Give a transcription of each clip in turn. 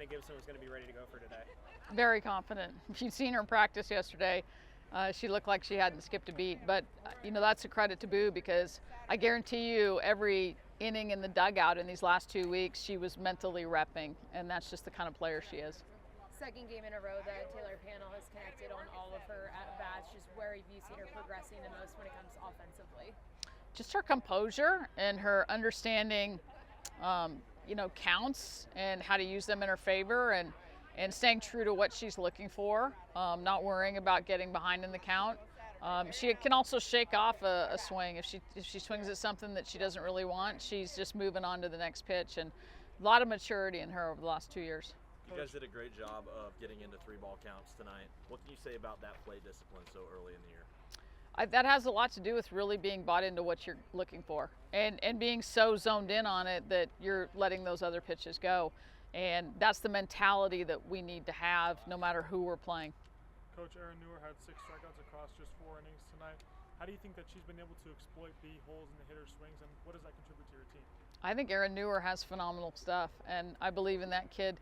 confident Gibson was going to be ready to go for today? Very confident. If you'd seen her in practice yesterday, she looked like she hadn't skipped a beat. But, that's a credit to Boo, because I guarantee you every inning in the dugout in these last 2 weeks, she was mentally repping, and that's just the kind of player she is. Second game in a row that Taylor Panel has connected on all of her at-bats. Just where have you seen her progressing the most when it comes offensively? Just her composure and her understanding, counts and how to use them in her favor, and staying true to what she's looking for, not worrying about getting behind in the count. She can also shake off a swing. If she swings at something that she doesn't really want, she's just moving on to the next pitch, and a lot of maturity in her over the last 2 years. You guys did a great job of getting into 3-ball counts tonight. What can you say about that plate discipline so early in the year? That has a lot to do with really being bought into what you're looking for, and being so zoned in on it that you're letting those other pitches go. And that's the mentality that we need to have no matter who we're playing. Coach Erin Newer had 6 strikeouts across just 4 innings tonight. How do you think that she's been able to exploit the holes in the hitter's swings, and what does that contribute to your team? I think Erin Newer has phenomenal stuff, and I believe in that kid,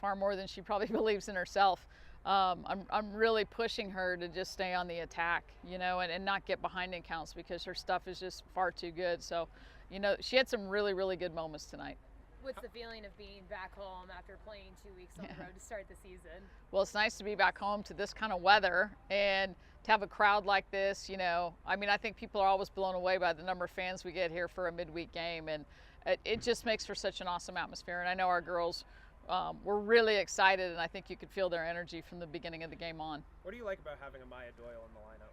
far more than she probably believes in herself. I'm really pushing her to just stay on the attack, and not get behind in counts, because her stuff is just far too good. So, she had some really, really good moments tonight. What's the feeling of being back home after playing 2 weeks on the road to start the season? Well, it's nice to be back home to this kind of weather and to have a crowd like this. I think people are always blown away by the number of fans we get here for a midweek game, and it just makes for such an awesome atmosphere. And I know our girls were really excited, and I think you could feel their energy from the beginning of the game on. What do you like about having a Maya Doyle in the lineup?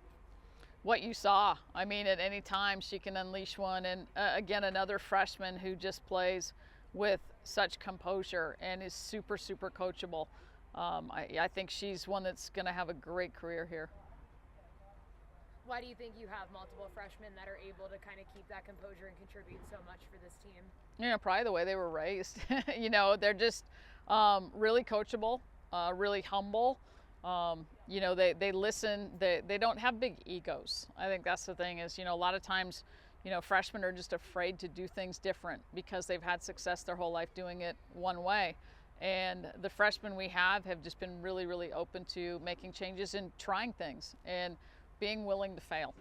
What you saw. At any time she can unleash one, and again, another freshman who just plays with such composure and is super, super coachable. I think she's one that's going to have a great career here. Why do you think you have multiple freshmen that are able to kind of keep that composure and contribute so much for this team? Probably the way they were raised. They're just really coachable, really humble. They listen. They don't have big egos. I think that's the thing is, a lot of times, freshmen are just afraid to do things different because they've had success their whole life doing it one way. And the freshmen we have just been really, really open to making changes and trying things and being willing to fail.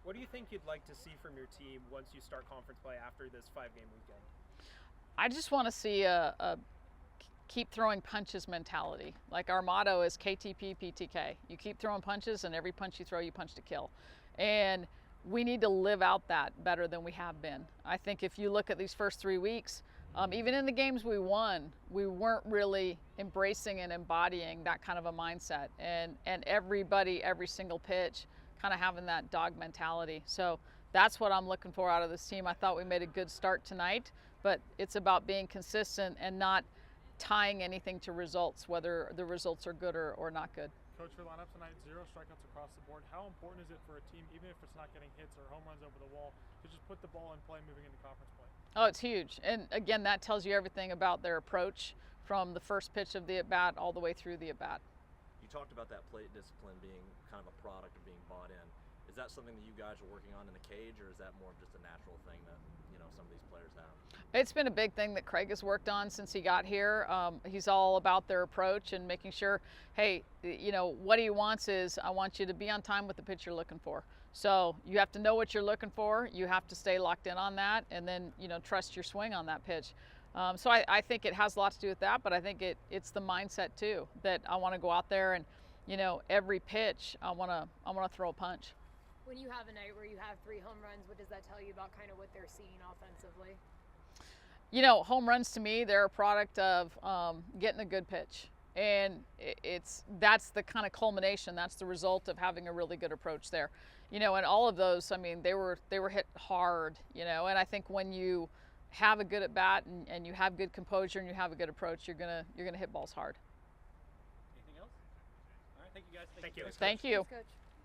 What do you think you'd like to see from your team once you start conference play after this 5-game weekend? I just want to see a keep throwing punches mentality. Like our motto is KTP, PTK. You keep throwing punches, and every punch you throw, you punch to kill. And we need to live out that better than we have been. I think if you look at these first 3 weeks, even in the games we won, we weren't really embracing and embodying that kind of a mindset. And everybody, every single pitch, kind of having that dog mentality. So that's what I'm looking for out of this team. I thought we made a good start tonight, but it's about being consistent and not tying anything to results, whether the results are good or not good. Coach, your lineup tonight, 0 strikeouts across the board. How important is it for a team, even if it's not getting hits or home runs over the wall, to just put the ball in play moving into conference play? Oh, it's huge. And again, that tells you everything about their approach from the first pitch of the at-bat all the way through the at-bat. You talked about that plate discipline being kind of a product of being bought in. Is that something that you guys are working on in the cage, or is that more of just a natural thing that some of these players have? It's been a big thing that Craig has worked on since he got here. He's all about their approach and making sure, hey, what he wants is, I want you to be on time with the pitch you're looking for. So you have to know what you're looking for. You have to stay locked in on that, and then trust your swing on that pitch. So I think it has a lot to do with that, but I think it's the mindset too, that I want to go out there and every pitch I want to throw a punch. When you have a night where you have 3 home runs, what does that tell you about kind of what they're seeing offensively? Home runs to me, they're a product of getting a good pitch. And that's the kind of culmination, that's the result of having a really good approach there. And all of those, they were hit hard, and I think when you have a good at bat and you have good composure and you have a good approach, you're gonna hit balls hard. Anything else? All right, thank you guys. Thank you. Thanks, Coach.